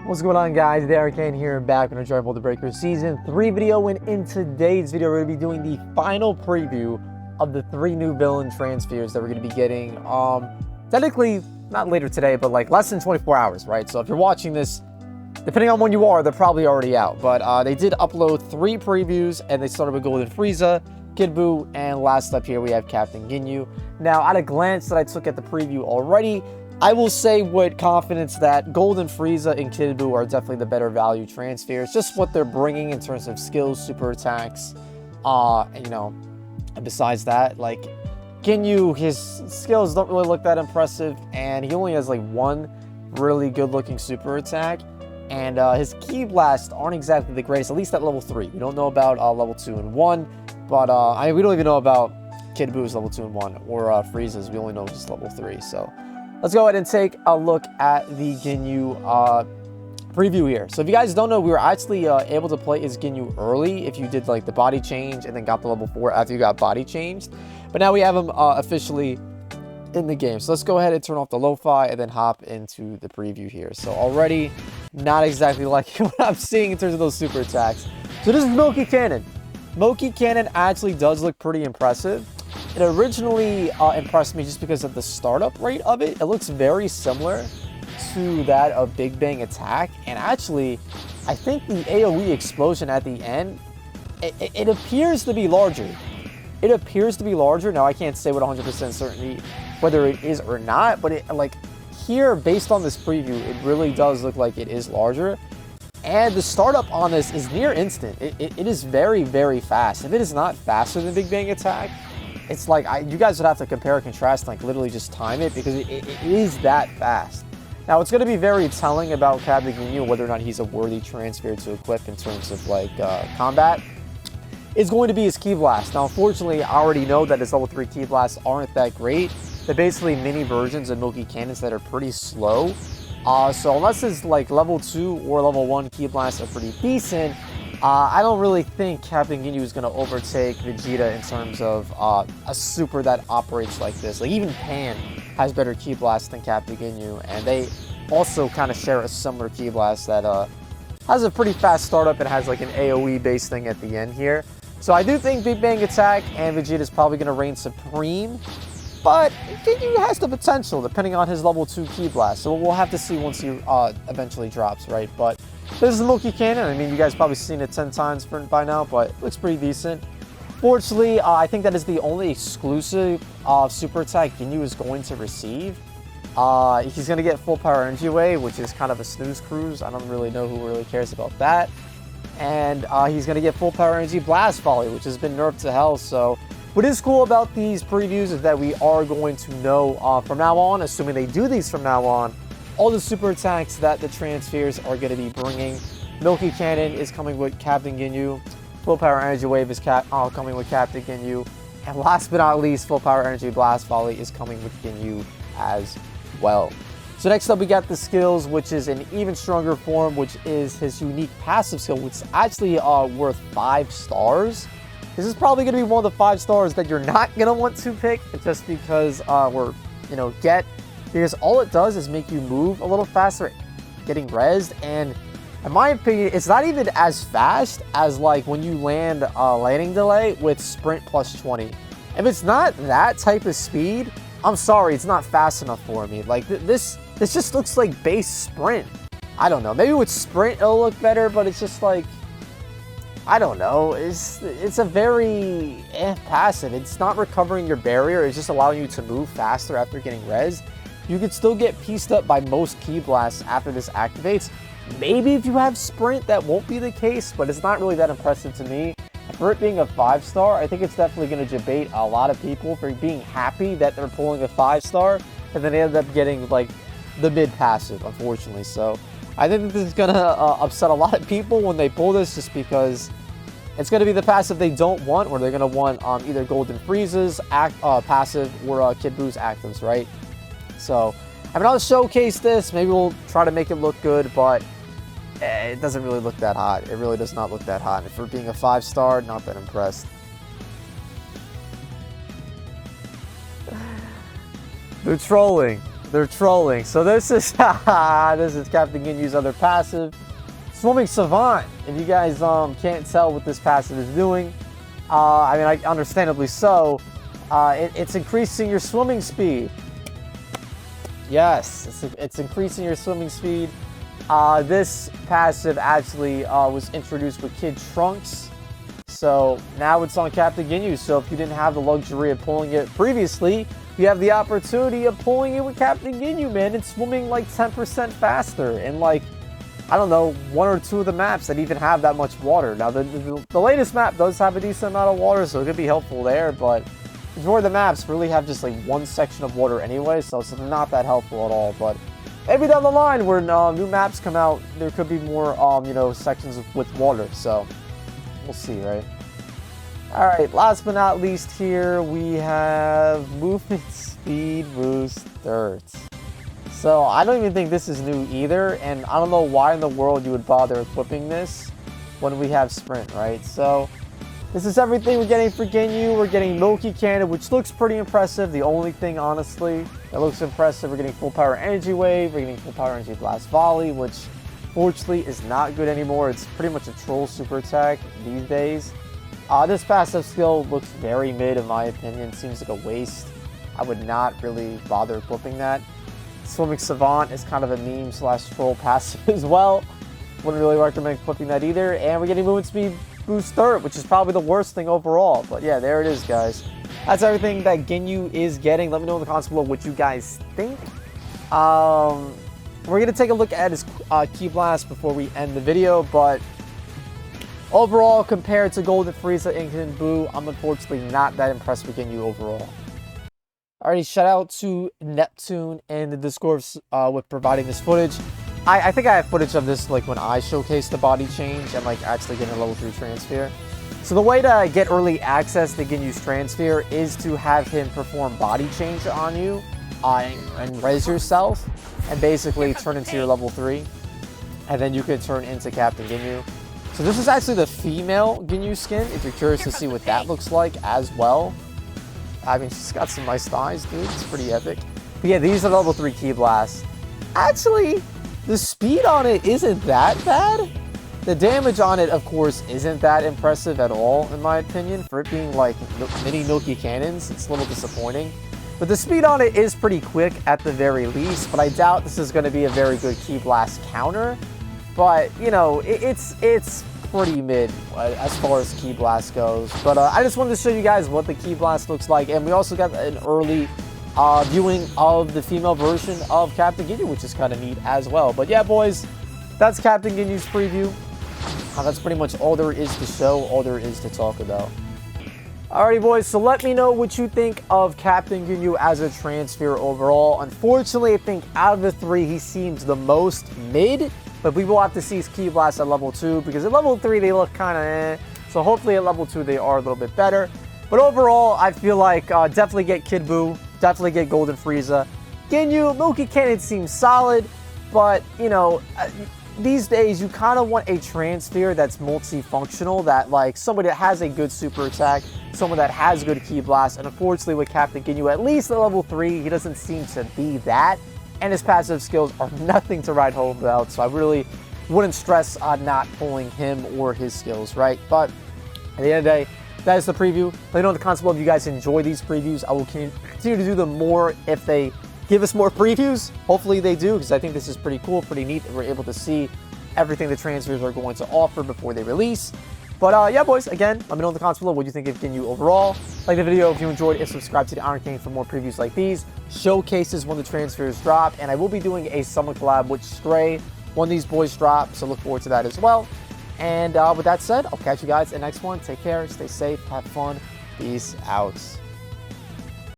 What's going on, guys? The Ironcane here, back with a the Breaker Season 3 video, and in today's video we're going to be doing the final preview of the 3 new villain transfers that we're going to be getting, technically not later today, but like less than 24 hours, right? So if you're watching this, depending on when you are, they're probably already out, but they did upload 3 previews, and they started with Golden Frieza, Kid Buu, and last up here we have Captain Ginyu. Now, at a glance that I took at the preview already, I will say with confidence that Golden Frieza and Kid Buu are definitely the better value transfers. Just what they're bringing in terms of skills, super attacks, you know. And besides that, like Ginyu, his skills don't really look that impressive, and he only has like 1 really good-looking super attack. And his Ki Blasts aren't exactly the greatest, at least at level 3. We don't know about level 2 and 1, but I mean, we don't even know about Kid Buu's level 2 and 1, or Frieza's. We only know just level 3, so. Let's go ahead and take a look at the Ginyu preview here. So if you guys don't know, we were actually able to play as Ginyu early if you did like the body change and then got the level 4 after you got body changed. But now we have him officially in the game. So let's go ahead and turn off the lo-fi and then hop into the preview here. So already not exactly like what I'm seeing in terms of those super attacks. So this is Milky Cannon. Milky Cannon actually does look pretty impressive. It originally impressed me just because of the startup rate of it. It looks very similar to that of Big Bang Attack. And actually, I think the AoE explosion at the end, it appears to be larger. It appears to be larger. Now, I can't say with 100% certainty whether it is or not. But it, like here, based on this preview, it really does look like it is larger. And the startup on this is near instant. It is very, very fast. If it is not faster than Big Bang Attack, it's like, you guys would have to compare and contrast, like literally just time it, because it is that fast. Now, it's going to be very telling about Captain Ginyu, whether or not he's a worthy transfer to equip in terms of like combat, is going to be his Ki Blast. Now, unfortunately, I already know that his level 3 Ki Blasts aren't that great. They're basically mini versions of Milky Cannons that are pretty slow. So unless his like level 2 or level 1 Ki Blasts are pretty decent, I don't really think Captain Ginyu is going to overtake Vegeta in terms of a super that operates like this. Like, even Pan has better Ki Blast than Captain Ginyu, and they also kind of share a similar Ki Blast that has a pretty fast startup and has like an AoE-based thing at the end here. So I do think Big Bang Attack and Vegeta is probably going to reign supreme, but Ginyu has the potential depending on his level 2 Ki Blast. So we'll have to see once he eventually drops, right? But this is the Milky Cannon. I mean, you guys probably seen it 10 times by now, but it looks pretty decent. Fortunately, I think that is the only exclusive super attack Ginyu is going to receive. He's going to get full power energy wave, which is kind of a snooze cruise. I don't really know who really cares about that. And he's going to get full power energy blast volley, which has been nerfed to hell. So what is cool about these previews is that we are going to know from now on, assuming they do these from now on, all the super attacks that the transfers are going to be bringing. Milky Cannon is coming with Captain Ginyu. Full Power Energy Wave is coming with Captain Ginyu. And last but not least, Full Power Energy Blast Volley is coming with Ginyu as well. So next up, we got the skills, which is an even stronger form, which is his unique passive skill, which is actually worth 5 stars. This is probably going to be one of the 5 stars that you're not going to want to pick, just because because all it does is make you move a little faster, getting rezzed, and in my opinion, it's not even as fast as like when you land landing delay with sprint plus 20. If it's not that type of speed, I'm sorry, it's not fast enough for me. Like this just looks like base sprint. I don't know, maybe with sprint it'll look better, but it's just like, I don't know, it's a very passive. It's not recovering your barrier, it's just allowing you to move faster after getting rezzed. You could still get pieced up by most Ki Blasts after this activates. Maybe if you have sprint, that won't be the case, but it's not really that impressive to me. For it being a 5-star, I think it's definitely going to debate a lot of people for being happy that they're pulling a 5-star, and then they end up getting like the mid-passive, unfortunately. So I think this is going to upset a lot of people when they pull this, just because it's going to be the passive they don't want, or they're going to want either Golden Frieza's passive or Kid Buu's actives, right? So, I mean, I'll showcase this. Maybe we'll try to make it look good, but it doesn't really look that hot. It really does not look that hot. And for being a 5-star, not that impressed. They're trolling. they're trolling. So this is this is Captain Ginyu's other passive, Swimming Savant. If you guys can't tell what this passive is doing, I mean, understandably so, it's increasing your swimming speed. Yes, it's increasing your swimming speed. This passive actually was introduced with Kid Trunks. So now it's on Captain Ginyu. So if you didn't have the luxury of pulling it previously, you have the opportunity of pulling it with Captain Ginyu, man. It's swimming like 10% faster. And like, I don't know, 1 or 2 of the maps that even have that much water. Now, the latest map does have a decent amount of water, so it could be helpful there. But the majority of the maps really have just like one section of water anyway, so it's not that helpful at all. But maybe down the line, when new maps come out, there could be more, you know, sections with water. So we'll see, right? All right, last but not least here, we have movement speed boost thirds. So I don't even think this is new either, and I don't know why in the world you would bother equipping this when we have sprint, right? So this is everything we're getting for Ginyu. We're getting Milky Cannon, which looks pretty impressive. The only thing, honestly, that looks impressive, we're getting full power energy wave, we're getting full power energy blast volley, which fortunately is not good anymore. It's pretty much a troll super attack these days. This passive skill looks very mid in my opinion. Seems like a waste. I would not really bother equipping that. Swimming Savant is kind of a meme / troll passive as well. Wouldn't really recommend equipping that either. And we're getting movement speed boost third, which is probably the worst thing overall. But yeah, there it is, guys. That's everything that Ginyu is getting. Let me know in the comments below what you guys think. We're going to take a look at his Ki Blast before we end the video, but overall, compared to Golden Frieza and Buu, I'm unfortunately not that impressed with Ginyu overall. Alrighty, shout out to Neptune and the Discord with providing this footage. I think I have footage of this like when I showcased the body change and like actually getting a level 3 transfer. So the way to get early access to Ginyu's transfer is to have him perform body change on you and res yourself and basically turn into your level 3. And then you can turn into Captain Ginyu. So this is actually the female Ginyu skin, if you're curious to see what that looks like as well. I mean, she's got some nice thighs, dude. It's pretty epic. But yeah, these are level 3 Ki Blasts. Actually, the speed on it isn't that bad. The damage on it, of course, isn't that impressive at all, in my opinion. For it being like mini Milky Cannons, it's a little disappointing. But the speed on it is pretty quick at the very least. But I doubt this is going to be a very good Ki Blast counter. But, you know, it's pretty mid as far as Ki Blast goes. But I just wanted to show you guys what the Ki Blast looks like. And we also got an early viewing of the female version of Captain Ginyu, which is kind of neat as well. But yeah, boys, that's Captain Ginyu's preview. That's pretty much all there is to show, all there is to talk about. Alrighty, boys, so let me know what you think of Captain Ginyu as a transfer overall. Unfortunately, I think out of the 3, he seems the most mid. But we will have to see his Ki Blast at level 2, because at level 3 they look kind of eh. So hopefully at level 2 they are a little bit better. But overall, I feel like definitely get Kid Buu, definitely get Golden Frieza. Ginyu, Milky Cannon seems solid, but you know, these days you kind of want a transfer that's multifunctional, that like somebody that has a good super attack, someone that has good Ki Blast. And unfortunately with Captain Ginyu, at least at level 3, he doesn't seem to be that. And his passive skills are nothing to write home about, so I really wouldn't stress on not pulling him or his skills, right? But at the end of the day, that is the preview. Let me know in the comments below if you guys enjoy these previews. I will continue to do them more if they give us more previews. Hopefully they do, because I think this is pretty cool, pretty neat that we're able to see everything the transfers are going to offer before they release. But yeah, boys, again, let me know in the comments below what you think of Ginyu overall. Like the video if you enjoyed it, subscribe to the Ironcane for more previews like these, showcases when the transfers drop, and I will be doing a summer collab with Stray when these boys drop, so look forward to that as well. And with that said, I'll catch you guys in the next one. Take care, stay safe, have fun, peace out.